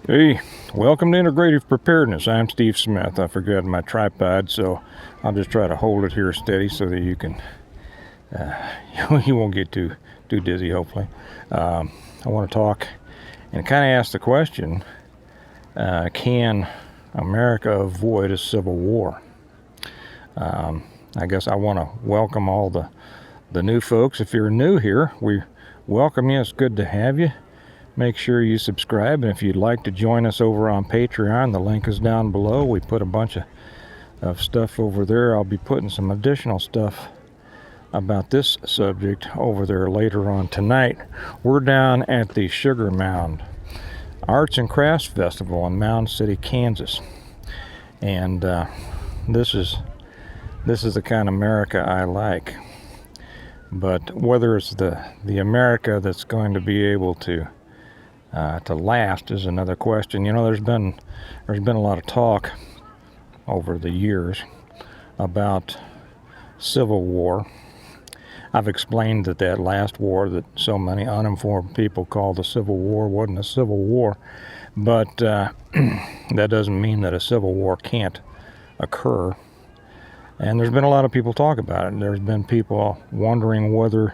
Hey, welcome to Integrative Preparedness. I'm Steve Smith. I forgot my tripod, so I'll just try to hold it here steady so that you can, you won't get too dizzy, hopefully. I want to talk and kind of ask the question, can America avoid a civil war? I guess I want to welcome all the new folks. If you're new here, we welcome you. It's good to have you. Make sure you subscribe, and if you'd like to join us over on Patreon, the link is down below. We put a bunch of stuff over there. I'll be putting some additional stuff about this subject over there later on tonight. We're down at the Sugar Mound Arts and Crafts Festival in Mound City, Kansas. And this is the kind of America I like. But whether it's the America that's going to be able to last is another question. You know, there's been a lot of talk over the years about civil war. I've explained that last war that so many uninformed people call the Civil War wasn't a civil war, but that doesn't mean that a civil war can't occur. And there's been a lot of people talk about it. There's been people wondering whether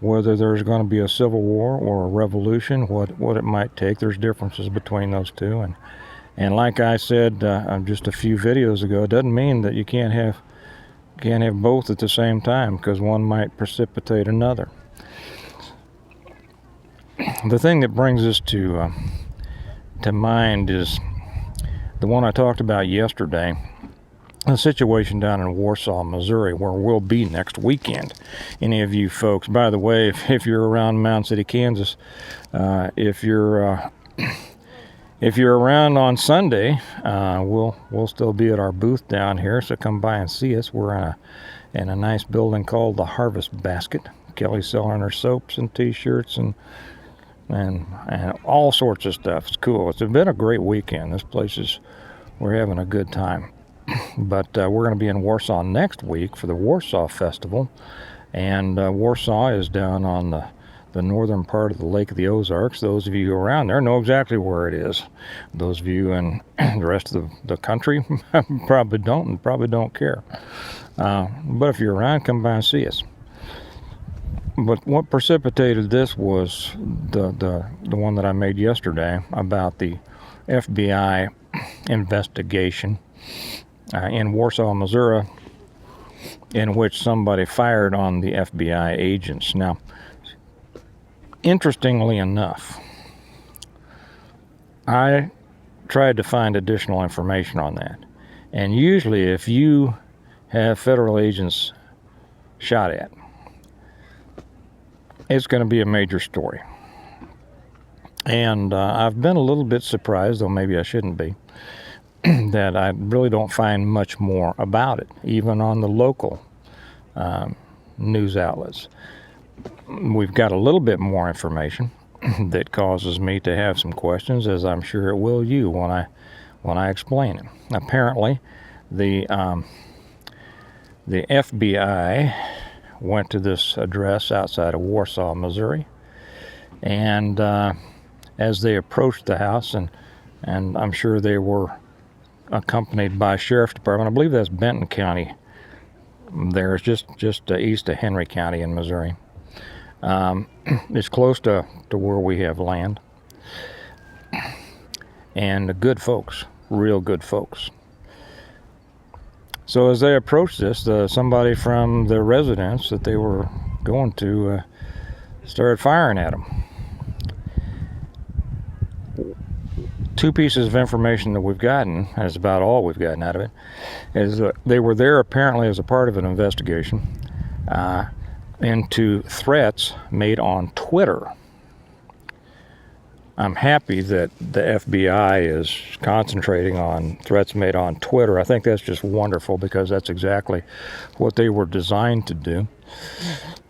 there's going to be a civil war or a revolution, what it might take. There's differences between those two, and like I said just a few videos ago, it doesn't mean that you can't have both at the same time, because one might precipitate another. The thing that brings us to mind is the one I talked about yesterday. The situation down in Warsaw, Missouri, where we'll be next weekend. Any of you folks, by the way, if you're around Mound City, Kansas, if you're around on Sunday, we'll still be at our booth down here. So come by and see us. We're in a nice building called the Harvest Basket. Kelly's selling her soaps and T-shirts and all sorts of stuff. It's cool. It's been a great weekend. We're having a good time. But we're going to be in Warsaw next week for the Warsaw Festival, and Warsaw is down on the northern part of the Lake of the Ozarks. Those of you who are around there know exactly where it is. Those of you in the rest of the country probably don't care. But if you're around, come by and see us. But what precipitated this was the one that I made yesterday about the FBI investigation in Warsaw, Missouri, in which somebody fired on the FBI agents. Now, interestingly enough, I tried to find additional information on that. And usually if you have federal agents shot at, it's going to be a major story. And I've been a little bit surprised, though maybe I shouldn't be, that I really don't find much more about it, even on the local news outlets. We've got a little bit more information that causes me to have some questions, as I'm sure it will you when I explain it. Apparently, the FBI went to this address outside of Warsaw, Missouri, and as they approached the house, and I'm sure they were accompanied by Sheriff's Department. I believe that's Benton County. There, it's just east of Henry County in Missouri. It's close to where we have land. And good folks, real good folks. So as they approached this, somebody from the residence that they were going to started firing at them. Two pieces of information that we've gotten, and it's about all we've gotten out of it, is that they were there apparently as a part of an investigation into threats made on Twitter. I'm happy that the FBI is concentrating on threats made on Twitter. I think that's just wonderful, because that's exactly what they were designed to do.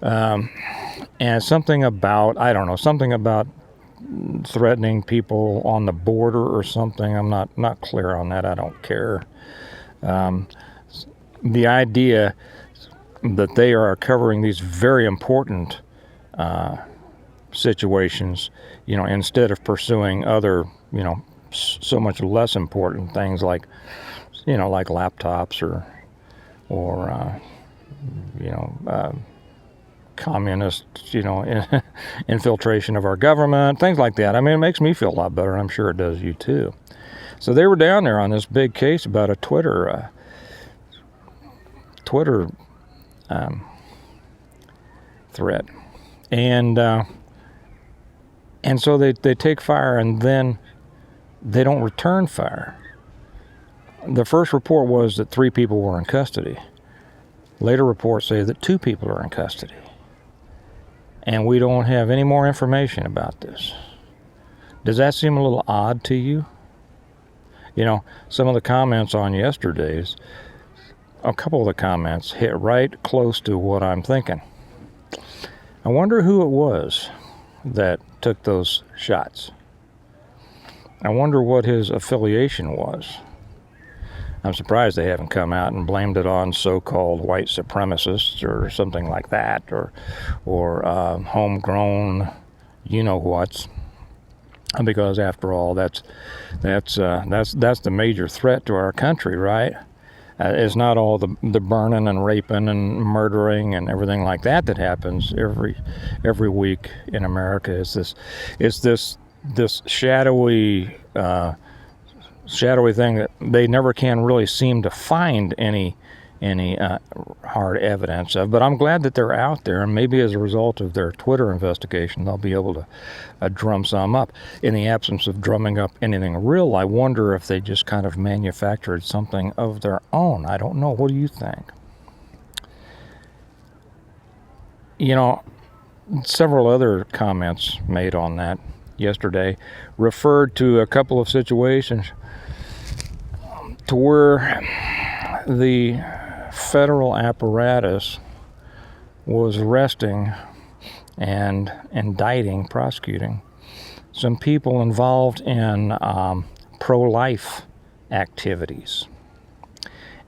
And something about threatening people on the border or something. I'm not clear on that. I don't care. The idea that they are covering these very important situations, instead of pursuing other, so much less important things like, like laptops or communist, infiltration of our government, things like that. I mean, it makes me feel a lot better. I'm sure it does you too. So they were down there on this big case about a Twitter thread, and so they take fire and then they don't return fire. The first report was that 3 people were in custody. Later reports say that 2 people are in custody. And we don't have any more information about this. Does that seem a little odd to you? Some of the comments on yesterday's, a couple of the comments hit right close to what I'm thinking. I wonder who it was that took those shots. I wonder what his affiliation was. I'm surprised they haven't come out and blamed it on so-called white supremacists or something like that, or homegrown you-know-whats, because after all, that's the major threat to our country, right? It's not all the burning and raping and murdering and everything like that happens every week in America. It's this shadowy thing that they never can really seem to find any hard evidence of. But I'm glad that they're out there, and maybe as a result of their Twitter investigation, they'll be able to drum some up. In the absence of drumming up anything real, I wonder if they just kind of manufactured something of their own. I don't know. What do you think? Several other comments made on that yesterday referred to a couple of situations to where the federal apparatus was arresting and indicting, prosecuting some people involved in pro-life activities.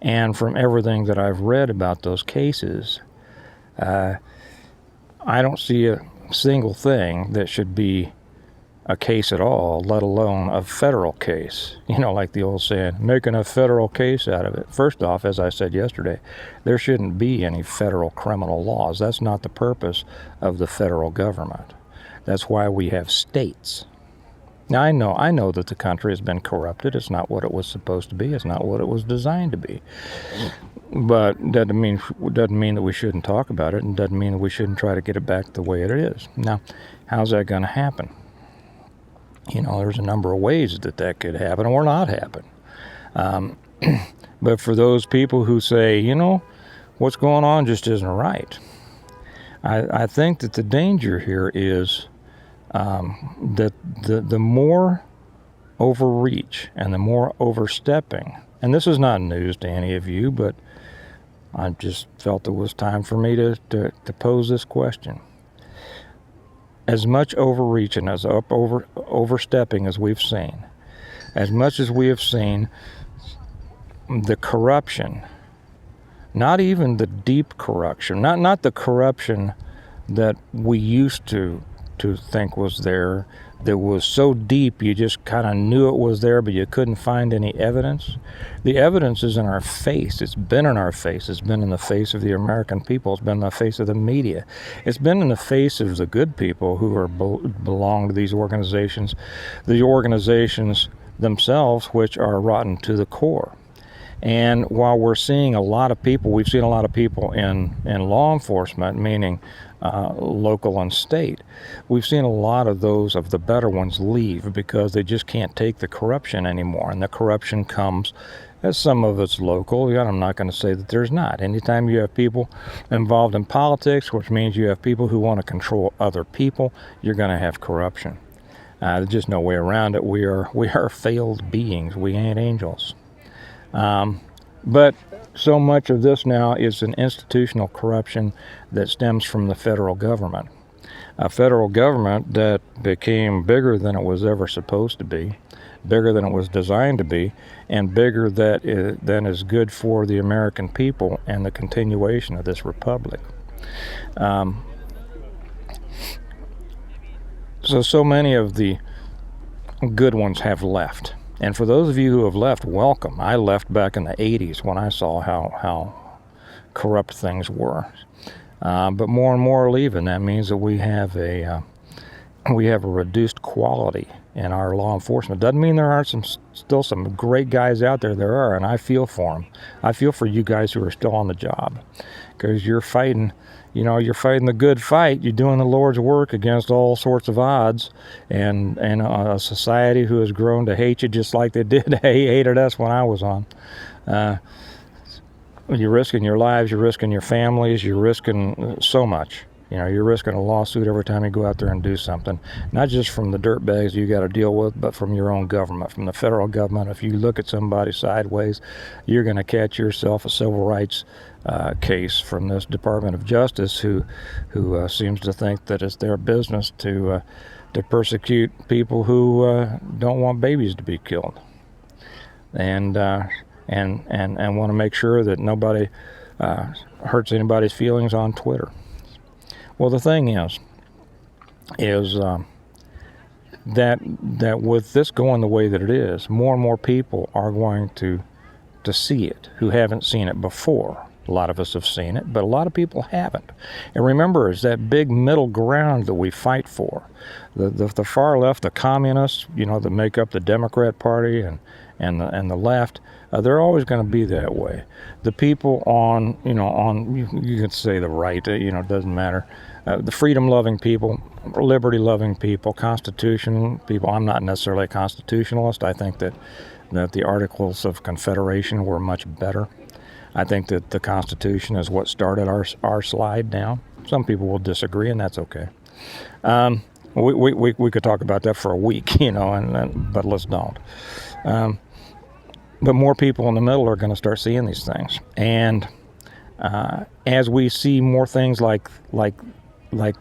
And from everything that I've read about those cases, I don't see a single thing that should be a case at all, let alone a federal case. Like the old saying, making a federal case out of it. First off, as I said yesterday, there shouldn't be any federal criminal laws. That's not the purpose of the federal government. That's why we have states. Now, I know that the country has been corrupted. It's not what it was supposed to be. It's not what it was designed to be. But doesn't mean that we shouldn't talk about it, and doesn't mean that we shouldn't try to get it back the way it is. Now, how's that going to happen? There's a number of ways that could happen or not happen. But for those people who say, what's going on just isn't right, I think that the danger here is that the more overreach and the more overstepping, and this is not news to any of you, but I just felt it was time for me to pose this question. As much overreach and as overstepping as we've seen, as much as we have seen the corruption, not even the deep corruption, not the corruption that we used to think was there, that was so deep you just kind of knew it was there, but you couldn't find any evidence. The evidence is in our face. It's been in our face. It's been in the face of the American people. It's been in the face of the media. It's been in the face of the good people who belong to these organizations, the organizations themselves, which are rotten to the core. And while we've seen a lot of people in law enforcement, meaning local and state, we've seen a lot of those of the better ones leave because they just can't take the corruption anymore. And the corruption comes, as some of it's local. I'm not going to say that there's not. Anytime you have people involved in politics, which means you have people who want to control other people, you're going to have corruption. There's just no way around it. We are failed beings. We ain't angels. But so much of this now is an institutional corruption that stems from the federal government. A federal government that became bigger than it was ever supposed to be, bigger than it was designed to be, and bigger than is good for the American people and the continuation of this republic. So many of the good ones have left. And for those of you who have left, welcome. I left back in the 80s when I saw how corrupt things were. But more and more are leaving. That means that we have a reduced quality in our law enforcement. Doesn't mean there aren't still some great guys out there. There are, and I feel for them. I feel for you guys who are still on the job, because you're fighting. You're fighting the good fight. You're doing the Lord's work against all sorts of odds, and a society who has grown to hate you just like they did hated us when I was on. You're risking your lives. You're risking your families. You're risking so much. You're risking a lawsuit every time you go out there and do something, not just from the dirtbags you got to deal with, but from your own government, from the federal government. If you look at somebody sideways, you're going to catch yourself a civil rights case from this Department of Justice, who seems to think that it's their business to persecute people who don't want babies to be killed, and want to make sure that nobody hurts anybody's feelings on Twitter. Well, the thing is that with this going the way that it is, more and more people are going to see it who haven't seen it before. A lot of us have seen it, but a lot of people haven't. And remember, it's that big middle ground that we fight for. The far left, the communists, that make up the Democrat Party and the left, they're always going to be that way. The people on you could say the right, it doesn't matter. The freedom-loving people, liberty-loving people, Constitution people. I'm not necessarily a constitutionalist. I think that the Articles of Confederation were much better. I think that the Constitution is what started our slide down. Some people will disagree, and that's okay. We could talk about that for a week, but let's don't. But more people in the middle are going to start seeing these things, and as we see more things like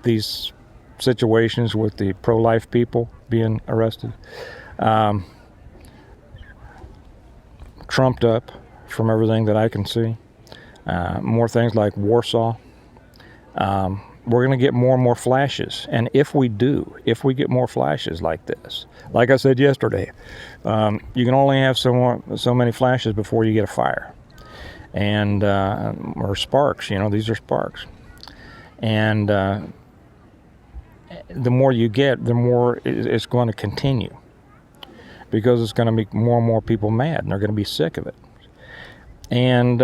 these situations with the pro-life people being arrested, trumped up from everything that I can see, more things like Warsaw, we're going to get more and more flashes. And if we get more flashes like this, like I said yesterday, you can only have so many flashes before you get a fire, and or sparks. These are sparks, and the more you get, the more it's going to continue, because it's going to make more and more people mad, and they're going to be sick of it. And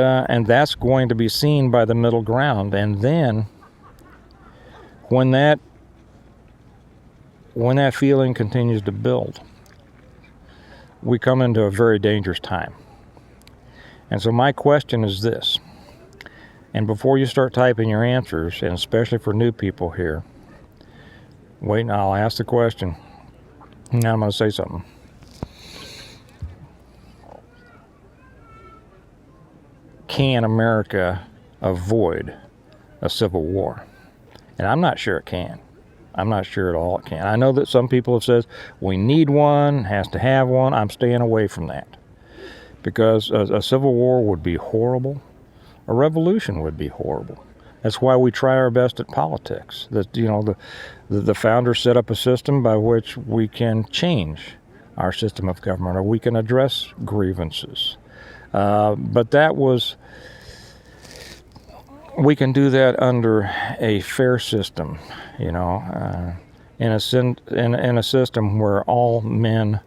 that's going to be seen by the middle ground. And then when that feeling continues to build, we come into a very dangerous time. And so my question is this, and before you start typing your answers, and especially for new people here, wait, I'll ask the question, now I'm going to say something. Can America avoid a civil war? And I'm not sure it can. I'm not sure at all it can. I know that some people have said we need one, has to have one. I'm staying away from that, because a civil war would be horrible. A revolution would be horrible. That's why we try our best at politics. That the founders set up a system by which we can change our system of government, or we can address grievances. But we can do that under a fair system, in a system where all men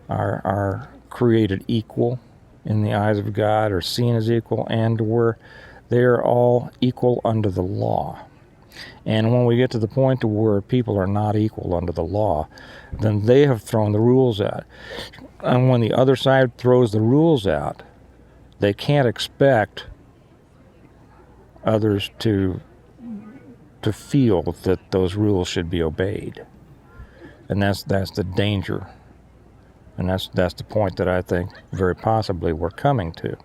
are created equal in the eyes of God, or seen as equal, and where they are all equal under the law. And when we get to the point to where people are not equal under the law, then they have thrown the rules out. And when the other side throws the rules out, they can't expect others to feel that those rules should be obeyed. And that's the danger. And that's the point that I think very possibly we're coming to.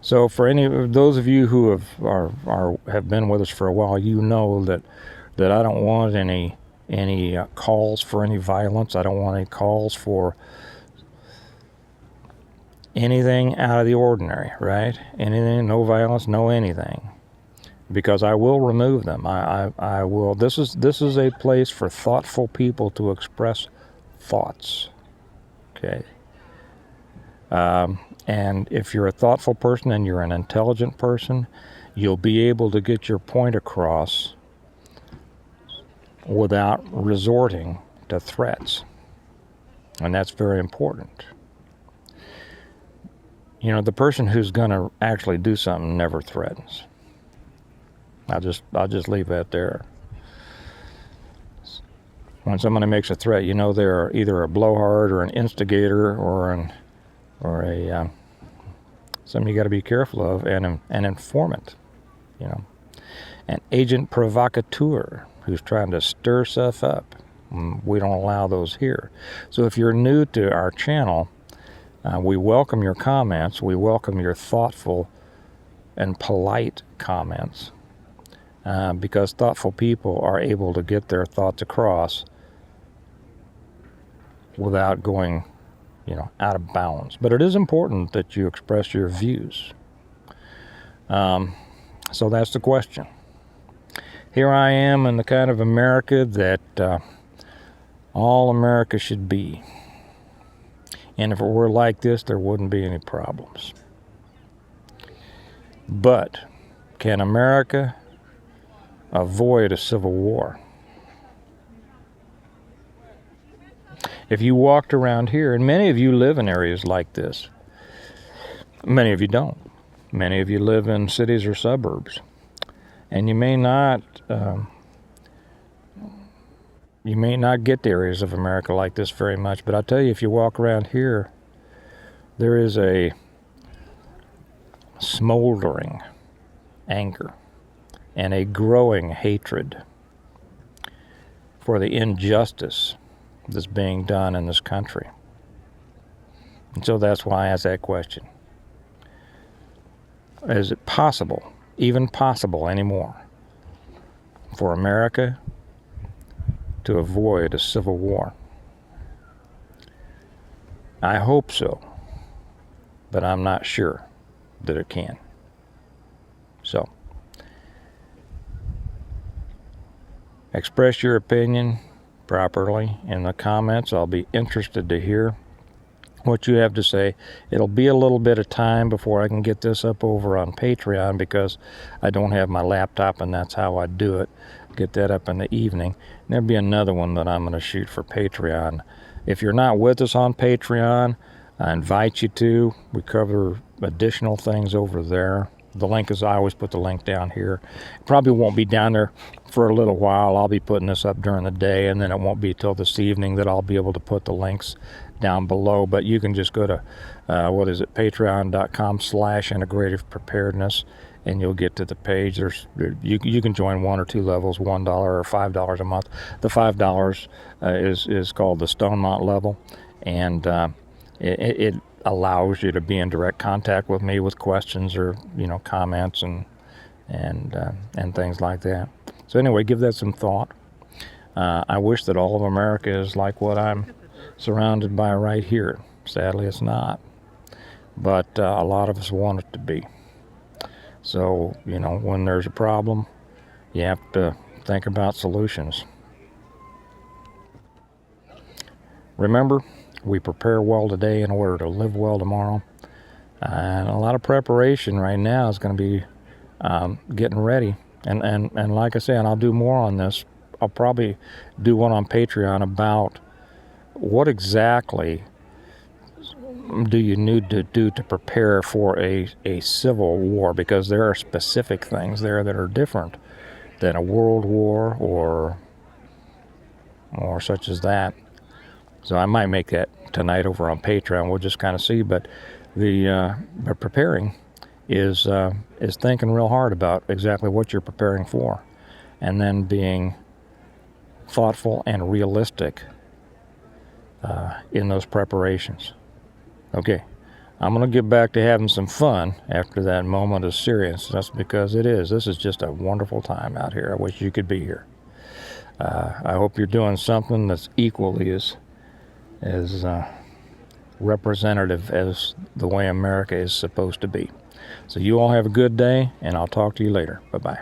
So for any of those of you who have been with us for a while, that I don't want any calls for any violence. I don't want any calls for anything out of the ordinary, right? Anything, no violence, no anything, because I will remove them. I will. This is a place for thoughtful people to express thoughts, okay? And if you're a thoughtful person and you're an intelligent person, you'll be able to get your point across without resorting to threats. And that's very important. You know, the person who's going to actually do something never threatens. I'll just leave that there. When somebody makes a threat, you know they're either a blowhard or an instigator or something you got to be careful of, and an informant, you know, an agent provocateur who's trying to stir stuff up. We don't allow those here. So if you're new to our channel, we welcome your comments. We welcome your thoughtful and polite comments, because thoughtful people are able to get their thoughts across without going, you know, out of bounds. But it is important that you express your views. So that's the question. Here I am in the kind of America that all America should be. And if it were like this, there wouldn't be any problems. But can America avoid a civil war? If you walked around here, and many of you live in areas like this, many of you don't. Many of you live in cities or suburbs, and you may not get to areas of America like this very much. But I'll tell you, if you walk around here, there is a smoldering anger and a growing hatred for the injustice that's being done in this country. And so that's why I ask that question. Is it possible, even possible anymore, for America to avoid a civil war? I hope so, but I'm not sure that it can. So, express your opinion properly in the comments. I'll be interested to hear what you have to say. It'll be a little bit of time before I can get this up over on Patreon, because I don't have my laptop, and that's how I do it. Get that up in the evening. And there'll be another one that I'm going to shoot for Patreon. If you're not with us on Patreon, I invite you to. We cover additional things over there. The link is, I always put the link down here. It probably won't be down there for a little while. I'll be putting this up during the day, and then it won't be till this evening that I'll be able to put the links down below. But you can just go to, patreon.com/integrative preparedness, and you'll get to the page. You can join 1 or 2 levels, $1 or $5 a month. The $5 is called the Stonemont level, and it allows you to be in direct contact with me with questions or, you know, comments and things like that. So anyway, give that some thought. I wish that all of America is like what I'm surrounded by right here. Sadly, it's not. But a lot of us want it to be. So, you know, when there's a problem, you have to think about solutions. Remember, we prepare well today in order to live well tomorrow. And a lot of preparation right now is going to be getting ready. And like I said, and I'll do more on this. I'll probably do one on Patreon about what exactly do you need to do to prepare for a civil war, because there are specific things there that are different than a world war or such as that. So I might make that tonight over on Patreon. We'll just kind of see. But the preparing is thinking real hard about exactly what you're preparing for, and then being thoughtful and realistic in those preparations. Okay, I'm going to get back to having some fun after that moment of seriousness. That's because it is. This is just a wonderful time out here. I wish you could be here. I hope you're doing something that's equally as representative as the way America is supposed to be. So you all have a good day, and I'll talk to you later. Bye-bye.